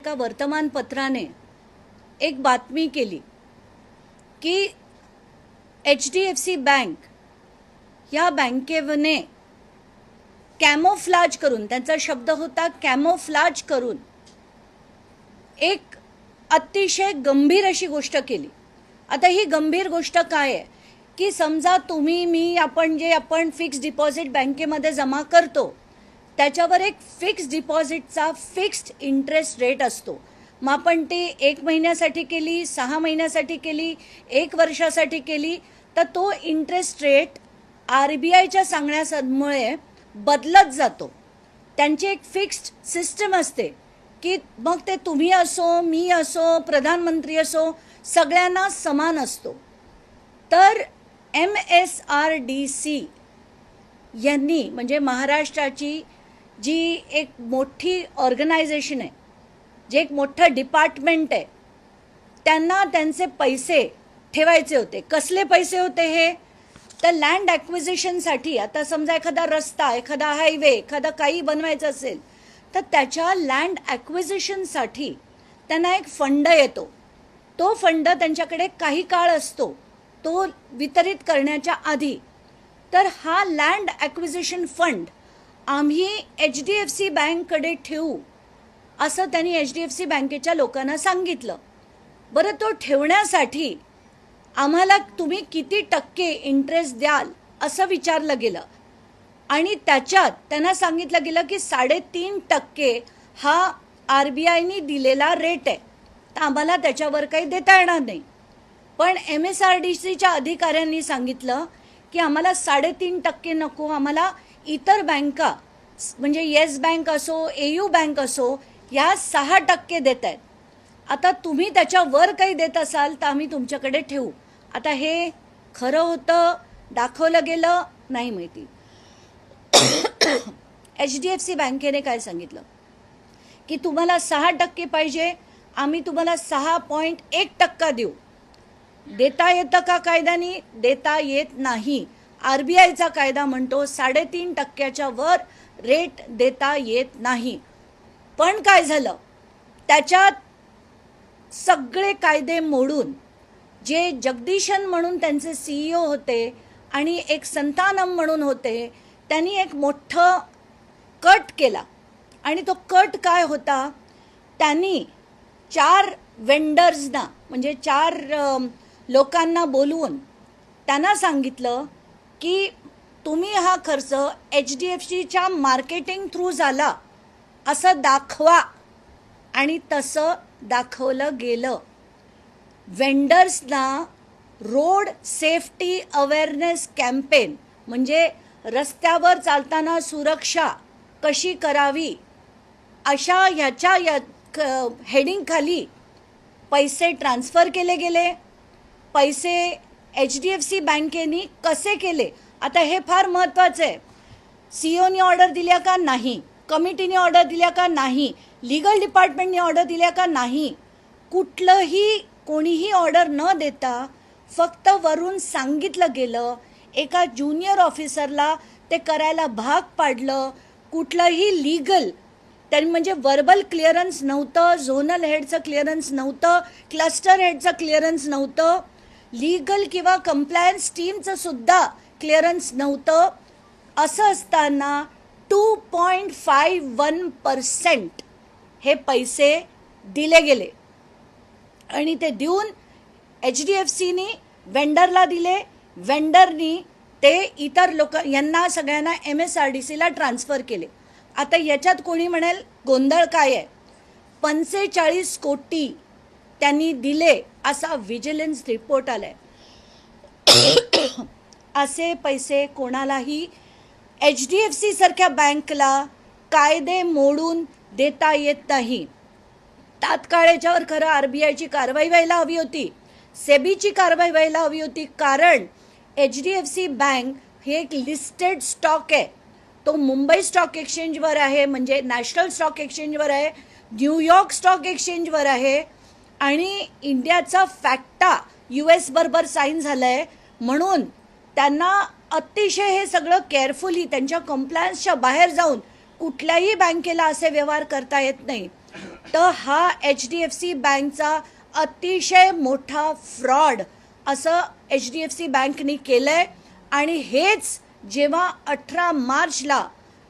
एका वर्तमानपत्राने एक बातमी केली की HDFC बँक या बँकेने कॅमोफ्लाज करून, त्यांचा शब्द होता कॅमोफ्लाज करून, एक अतिशय गंभीर अशी गोष्ट केली. आता ही गंभीर गोष्ट काय आहे की समजा तुम्ही मी आपण फिक्स डिपॉझिट बँकेमध्ये जमा करतो त्याच्यावर एक फिक्स डिपॉझिटचा फिक्स्ड इंटरेस्ट रेट असतो. मग आपण ती 1 महिन्यासाठी केली, 6 महिन्यासाठी केली, 1 वर्षासाठी केली, तर तो इंटरेस्ट रेट RBIच्या सांगण्यामुळे बदलत जातो. त्यांची एक फिक्स्ड सिस्टम असते की मग ते तुम्ही असो, मी असो, प्रधानमंत्री असो, सगळ्यांना समान असतो. तर MSRDC यांनी म्हणजे महाराष्ट्राची जी एक मोठी ऑर्गनायझेशन आहे, जे एक मोठं डिपार्टमेंट आहे, त्यांना त्यांचे पैसे ठेवायचे होते. कसले पैसे होते हे? तर लँड ॲक्विजिशनसाठी. आता समजा एखादा रस्ता, एखादा हायवे, एखादा काही बनवायचं असेल तर त्याच्या लँड ॲक्विजिशनसाठी त्यांना एक फंड येतो. तो फंड त्यांच्याकडे काही काळ असतो, तो वितरित करण्याच्या आधी. तर हा लँड ॲक्विजिशन फंड आम्ही HDFC बँककडे ठेवू असं त्यांनी HDFC बँकेच्या लोकांना सांगितलं. बरं, तो ठेवण्यासाठी आम्हाला तुम्ही किती टक्के इंटरेस्ट द्याल असं विचारलं गेलं आणि त्याच्यात त्यांना सांगितलं गेलं की 3.5% हा RBIने दिलेला रेट आहे, तर आम्हाला त्याच्यावर काही देता येणार नाही. पण MSRDCच्या अधिकाऱ्यांनी सांगितलं की आम्हाला 3.5% नको, आम्हाला इतर बँका म्हणजे येस बँक असो, AU बँक असो, ह्या 6% देत आहेत. आता तुम्ही त्याच्यावर काही देत असाल तर आम्ही तुमच्याकडे ठेवू. आता हे खरं होतं, दाखवलं गेलं, नाही माहिती. HDFC बँकेने काय सांगितलं की तुम्हाला 6% पाहिजे, आम्ही तुम्हाला 6.1% देऊ. देता येतं का कायद्याने? देता येत नाही. RBIचा कायदा म्हणतो 3.5%च्या वर रेट देता येत नाही. पण काय झालं, त्याच्यात सगळे कायदे मोडून जे जगदीशन म्हणून त्यांचे CEO होते आणि एक संतानम म्हणून होते, त्यांनी एक मोठं कट केला. आणि तो कट काय होता, त्यांनी 4 वेंडर्सना म्हणजे 4 लोकांना बोलवून त्यांना सांगितलं की तुम्ही हा खर्च HDFCच्या मार्केटिंग थ्रू झाला असं दाखवा. आणि तसं दाखवलं गेलं. वेंडर्सना रोड सेफ्टी अवेअरनेस कॅम्पेन म्हणजे रस्त्यावर चालताना सुरक्षा कशी करावी अशा ह्याच्या हेडिंगखाली पैसे ट्रान्सफर केले गेले. पैसे HDFC बँकेनी कसे केले, आता हे फार महत्त्वाचं आहे. CEOनी ऑर्डर दिल्या का नाही, कमिटीने ऑर्डर दिल्या का नाही, लीगल डिपार्टमेंटने ऑर्डर दिल्या का नाही, कोणीही ऑर्डर न देता फक्त वरून सांगितलं गेलं. एका ज्युनियर ऑफिसरला ते करायला भाग पाडलं. कुठलंही लीगल त्यांनी म्हणजे वर्बल क्लिअरन्स नव्हतं, झोनल हेडचं क्लिअरन्स नव्हतं, क्लस्टर हेडचं क्लिअरन्स नव्हतं, लीगल किंवा कंप्लायन्स टीमचं सुद्धा क्लिअरन्स नव्हतं. असं असताना 2.51% हे पैसे दिले गेले आणि ते देऊन HDFCनी वेंडरला दिले, वेंडरनी ते इतर लोक यांना सगळ्यांना MSRDCला ट्रान्सफर केले. आता याच्यात कोणी म्हणेल गोंधळ काय आहे, 45 कोटी त्यांनी दिले असा व्हिजिलन्स रिपोर्ट आलाय. असे पैसे कोणालाही HDFC सारख्या बँकला कायदे मोडून देता येत नाही. तात्काळ याच्यावर खरं RBIची कारवाई व्हायला हवी होती, सेबीची कारवाई व्हायला हवी होती. कारण HDFC बँक हे एक लिस्टेड स्टॉक आहे. तो मुंबई स्टॉक एक्सचेंजवर आहे, म्हणजे नॅशनल स्टॉक एक्सचेंजवर आहे, न्यूयॉर्क स्टॉक एक्सचेंजवर आहे आणि इंडियाचा फॅक्टा US बरोबर साईन झालं आहे. म्हणून त्यांना अतिशय हे सगळं केअरफुली त्यांच्या कंप्लायन्सच्या बाहेर जाऊन कुठल्याही बँकेला असे व्यवहार करता येत नाही. तर हा HDFC बँकचा अतिशय मोठा फ्रॉड असं HDFC बँकनी केलंय. आणि हेच जेव्हा 18 मार्चला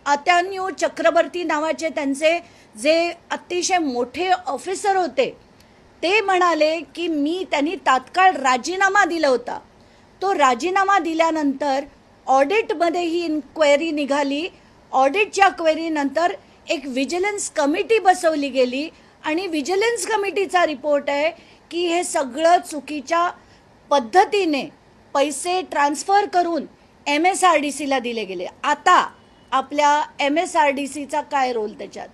अत्यान्यू चक्रवर्ती नावाचे त्यांचे जे अतिशय मोठे ऑफिसर होते ते म्हणाले की त्यांनी तात्काळ राजीनामा दिला होता. तो राजीनामा दिल्यानंतर ऑडिटमध्ये ही इन्क्वायरी निघाली. ऑडिटच्या क्वेरीनंतर एक विजिलन्स कमिटी बसवली गेली आणि विजिलन्स कमिटीचा रिपोर्ट आहे की हे सगळं चुकीच्या पद्धतीने पैसे ट्रान्सफर करून MSRDCला दिले गेले. आता आपल्या MSRDCचा काय रोल त्याच्यात?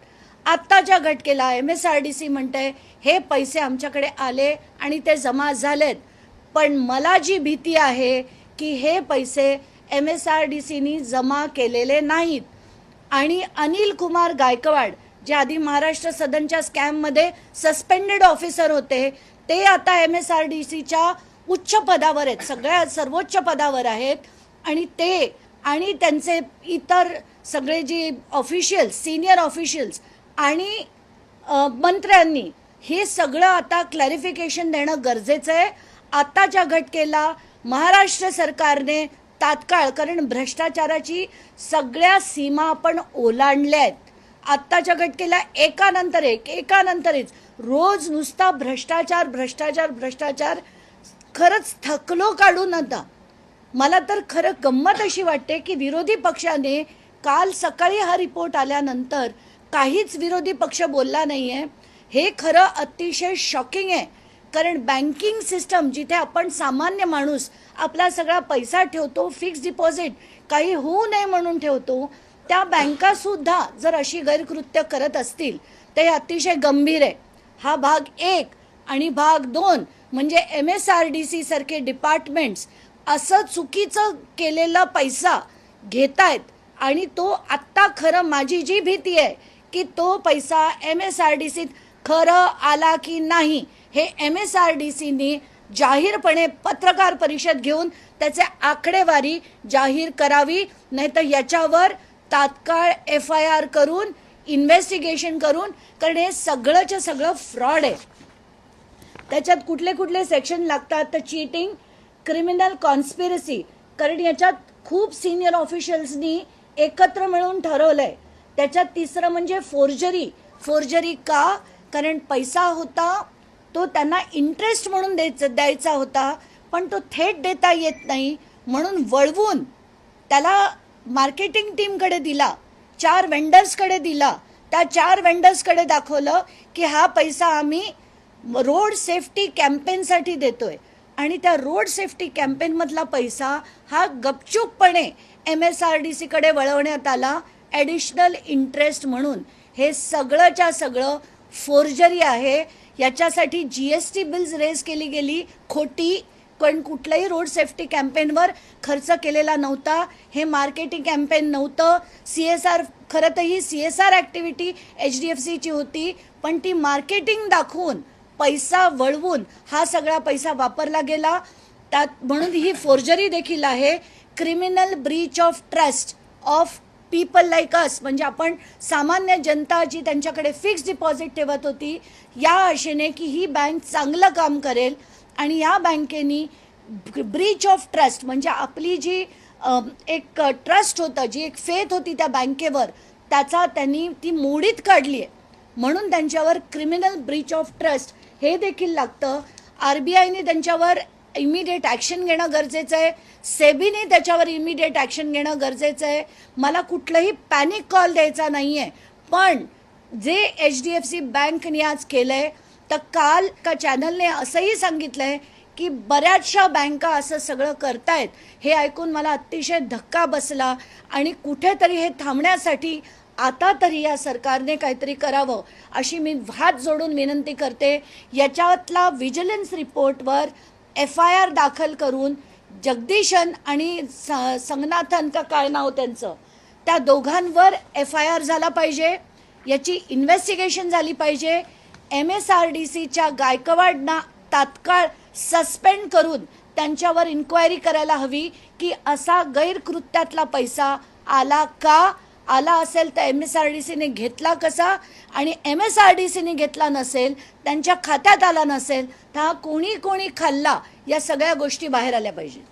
आत्ताच्या घटकेला MSRDC म्हणते हे पैसे आमच्याकडे आले आणि ते जमा झालेत, पण मला जी भीती आहे की हे पैसे MSRDCनी जमा केलेले नाहीत. आणि अनिल कुमार गायकवाड जे आधी महाराष्ट्र सदनच्या स्कॅममध्ये सस्पेंडेड ऑफिसर होते ते आता MSRDCच्या उच्च पदावर आहेत, सर्वोच्च पदावर आहेत. आणि ते आणि त्यांचे इतर सगळे जे ऑफिशियल्स, सिनियर ऑफिशियल्स आणि मंत्र्यांनी हे सगळं आता क्लॅरिफिकेशन देणं गरजेचं आहे. आत्ताच्या घटकेला महाराष्ट्र सरकारने तात्काळ, कारण भ्रष्टाचाराची सगळ्या सीमा आपण ओलांडल्या आहेत. आत्ताच्या घटकेला एकानंतर एक रोज नुसता भ्रष्टाचार भ्रष्टाचार भ्रष्टाचार. खरंच थकलो काढून आता. मला तर खरं गंमत अशी वाटते की विरोधी पक्षाने काल सकाळी हा रिपोर्ट आल्यानंतर काहीच विरोधी पक्ष बोलला नाही आहे. हे खरं अतिशय शॉकिंग आहे. कारण बँकिंग सिस्टम जिथे आपण सामान्य माणूस आपला सगळा पैसा ठेवतो, फिक्स डिपॉझिट काही होऊ नये म्हणून ठेवतो, त्या बँकासुद्धा जर अशी गैरकृत्य करत असतील तर हे अतिशय गंभीर आहे. हा भाग 1 आणि भाग 2 म्हणजे MSRDC सारखे डिपार्टमेंट्स असं चुकीचं केलेला पैसा घेतायत. आणि तो आत्ता खरं माझी जी भीती आहे की तो पैसा MSRDCत खरं आला की नाही हे MSRDCनी जाहीरपणे पत्रकार परिषद घेऊन त्याचे आकडेवारी जाहीर करावी. नाहीतर याच्यावर तात्काळ FIR करून इन्व्हेस्टिगेशन करून, कारण हे सगळंच्या सगळं फ्रॉड आहे. त्याच्यात कुठले कुठले सेक्शन लागतात तर चीटिंग, क्रिमिनल कॉन्स्पिरसी, कारण याच्यात खूप सिनियर ऑफिशियल्सनी एकत्र मिळून ठरवलंय. त्याच्यात तिसरं म्हणजे फोर्जरी का? कारण पैसा होता तो त्यांना इंटरेस्ट म्हणून द्यायचा होता, पण तो थेट देता येत नाही म्हणून वळवून त्याला मार्केटिंग टीमकडे दिला, 4 वेंडर्सकडे दिला. त्या 4 वेंडर्सकडे दाखवलं की हा पैसा आम्ही रोड सेफ्टी कॅम्पेनसाठी देतोय. आणि त्या रोड सेफ्टी कॅम्पेनमधला पैसा हा गपचूपपणे MSRDCकडे वळवण्यात आला ॲडिशनल इंटरेस्ट म्हणून. हे सगळंच्या सगळं फोर्जरी आहे. याच्यासाठी GST बिल्स रेज केली गेली खोटी, पण कुठल्याही रोड सेफ्टी कॅम्पेनवर खर्च केलेला नव्हता. हे मार्केटिंग कॅम्पेन नव्हतं. CSR, खरं तर ही CSR ॲक्टिव्हिटी HDFCची होती, पण ती मार्केटिंग दाखवून पैसा वळवून हा सगळा पैसा वापरला गेला. त्यात म्हणून ही फोर्जरी देखील आहे. Criminal breach of trust of people like us, म्हणजे आपण सामान्य जनता जी त्यांच्याकडे फिक्स डिपॉझिट ठेवत होती या आशेने की ही बँक चांगलं काम करेल, आणि या बँकेनी ब्रीच ऑफ ट्रस्ट म्हणजे आपली जी एक ट्रस्ट होतं, जी एक फेथ होती त्या बँकेवर, त्याचा त्यांनी ती मोडीत काढली आहे. म्हणून त्यांच्यावर क्रिमिनल ब्रीच ऑफ ट्रस्ट हे देखील लागतं. RBIने त्यांच्यावर इमिडिएट ॲक्शन घेणं गरजेचं आहे. सेबीने त्याच्यावर इमिडिएट ॲक्शन घेणं गरजेचं आहे. मला कुठलंही पॅनिक कॉल द्यायचा नाही आहे, पण जे HDFC बँकने आज केलं आहे, तर काल का चॅनलने असंही सांगितलं आहे की बऱ्याचशा बँका असं सगळं करतायत. हे ऐकून मला अतिशय धक्का बसला. आणि कुठेतरी हे थांबण्यासाठी आता तरी या सरकारने काहीतरी करावं अशी मी हात जोडून विनंती करते. याच्यातला विजिलन्स रिपोर्टवर FIR दाखल करून जगदीशन आणि संगनाथन का काय नाव त्यांचं, त्या दोघांवर FIR झाला पाहिजे. याची इन्व्हेस्टिगेशन झाली पाहिजे. MSRDCच्या गायकवाडना तात्काळ सस्पेंड करून त्यांच्यावर इन्क्वायरी करायला हवी की असा गैरकृत्यातला पैसा आला का आला असेल तर MSRDCने घेतला कसा, आणि MSRDCने घेतला नसेल, त्यांच्या खात्यात आला नसेल, तर हा कोणी कोणी खाल्ला, या सगळ्या गोष्टी बाहेर आल्या पाहिजेत.